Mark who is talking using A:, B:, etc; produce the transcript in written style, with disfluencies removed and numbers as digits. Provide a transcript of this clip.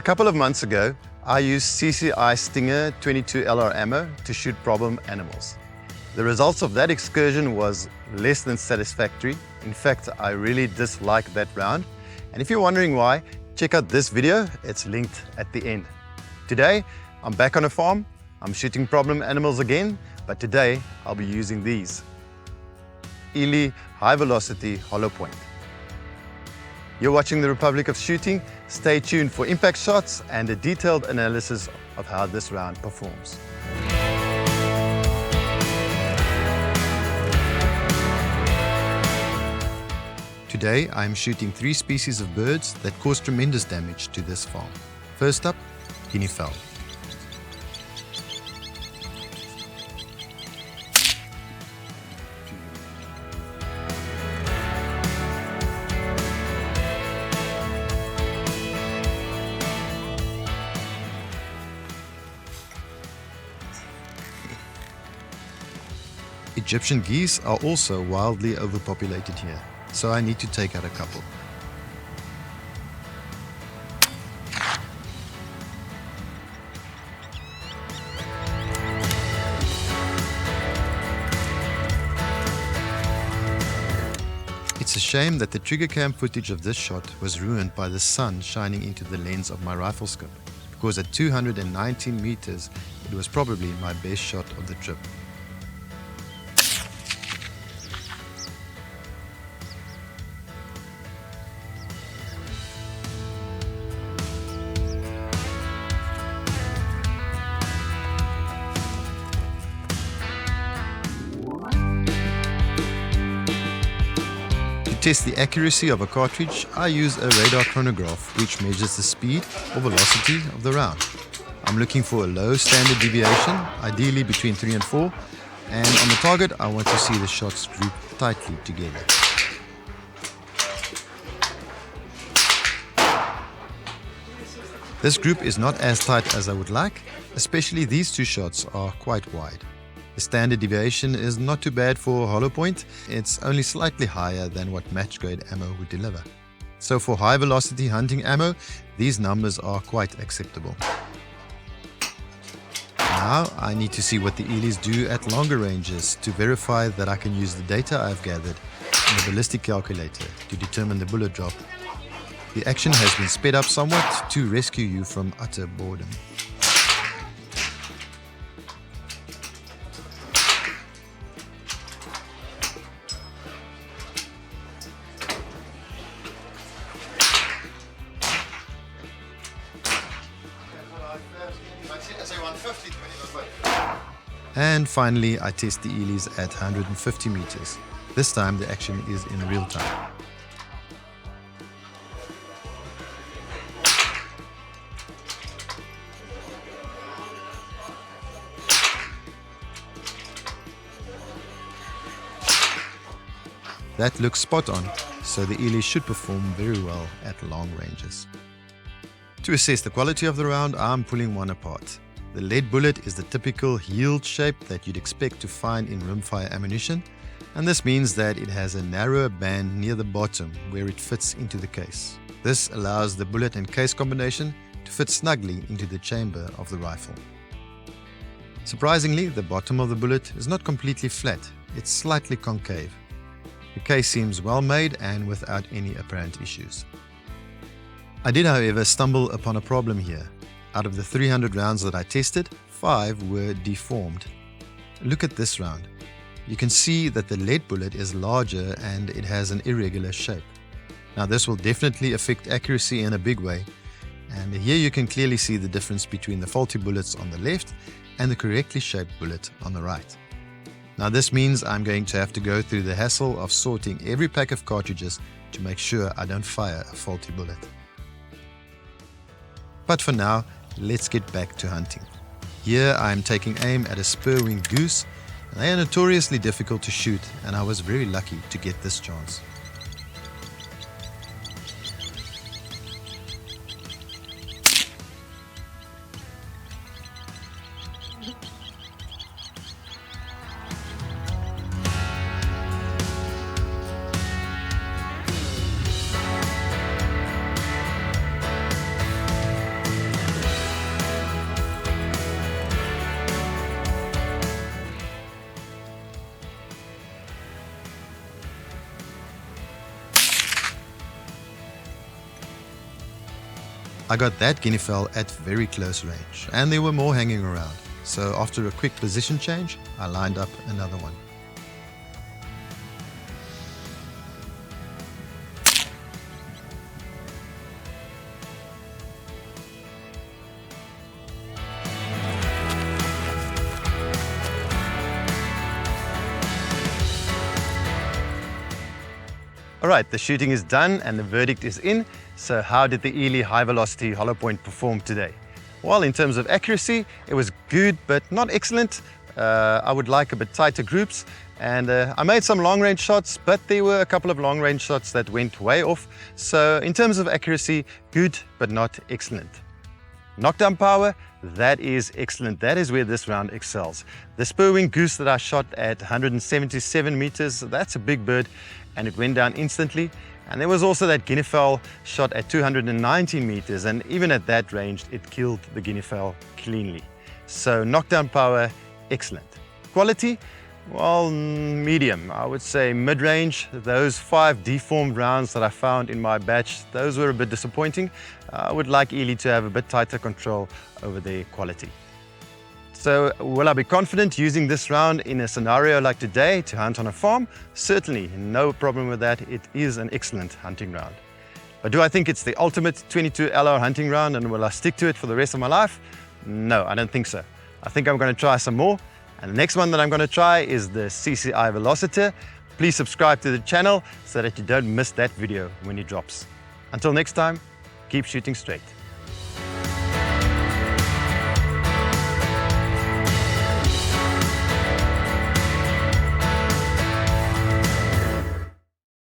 A: couple of months ago, I used CCI Stinger 22 LR ammo to shoot problem animals. The results of that excursion was less than satisfactory. In fact, I really disliked that round. And if you're wondering why, check out this video, it's linked at the end. Today, I'm back on a farm. I'm shooting problem animals again, but today I'll be using these. Eley High Velocity Hollow-point. You're watching the Republic of Shooting. Stay tuned for impact shots and a detailed analysis of how this round performs. Today I'm shooting 3 species of birds that cause tremendous damage to this farm. First up, Guineafowl. Egyptian geese are also wildly overpopulated here, so I need to take out a couple. It's a shame that the trigger cam footage of this shot was ruined by the sun shining into the lens of my rifle scope, because at 219 meters it was probably my best shot of the trip. To test the accuracy of a cartridge, I use a radar chronograph which measures the speed or velocity of the round. I'm looking for a low standard deviation, ideally between 3 and 4, and on the target I want to see the shots group tightly together. This group is not as tight as I would like, especially these 2 shots are quite wide. The standard deviation is not too bad for hollow-point, it's only slightly higher than what match-grade ammo would deliver. So for high-velocity hunting ammo, these numbers are quite acceptable. Now I need to see what the Eleys do at longer ranges to verify that I can use the data I've gathered in the ballistic calculator to determine the bullet drop. The action has been sped up somewhat to rescue you from utter boredom. And finally, I test the Eleys at 150 meters. This time the action is in real time. That looks spot on, so the Eley should perform very well at long ranges. To assess the quality of the round, I'm pulling one apart. The lead bullet is the typical heeled shape that you'd expect to find in rimfire ammunition, and this means that it has a narrower band near the bottom where it fits into the case. This allows the bullet and case combination to fit snugly into the chamber of the rifle. Surprisingly, the bottom of the bullet is not completely flat, it's slightly concave. The case seems well made and without any apparent issues. I did, however, stumble upon a problem here. Out of the 300 rounds that I tested, 5 were deformed. Look at this round. You can see that the lead bullet is larger and it has an irregular shape. Now this will definitely affect accuracy in a big way, and here you can clearly see the difference between the faulty bullets on the left and the correctly shaped bullet on the right. Now this means I'm going to have to go through the hassle of sorting every pack of cartridges to make sure I don't fire a faulty bullet. But for now, let's get back to hunting. Here I am taking aim at a Spur-wing goose, and they are notoriously difficult to shoot, and I was very lucky to get this chance. I got that guineafowl at very close range, and there were more hanging around. So after a quick position change, I lined up another one. Alright, the shooting is done and the verdict is in. So how did the Eley High Velocity Hollow-point perform today? Well, in terms of accuracy, it was good but not excellent. I would like a bit tighter groups, and I made some long-range shots, but there were a couple of long-range shots that went way off. So in terms of accuracy, good but not excellent. Knockdown power, that is excellent. That is where this round excels. The Spur-wing goose that I shot at 177 meters, that's a big bird, and it went down instantly. And there was also that guineafowl shot at 219 meters, and even at that range, it killed the guineafowl cleanly. So knockdown power, excellent. Quality, well, medium. I would say mid-range. Those 5 deformed rounds that I found in my batch, those were a bit disappointing. I would like Eley to have a bit tighter control over their quality. So will I be confident using this round in a scenario like today to hunt on a farm? Certainly, no problem with that. It is an excellent hunting round. But do I think it's the ultimate 22 LR hunting round, and will I stick to it for the rest of my life? No, I don't think so. I think I'm going to try some more. And the next one that I'm going to try is the CCI Velocity. Please subscribe to the channel so that you don't miss that video when it drops. Until next time, keep shooting straight.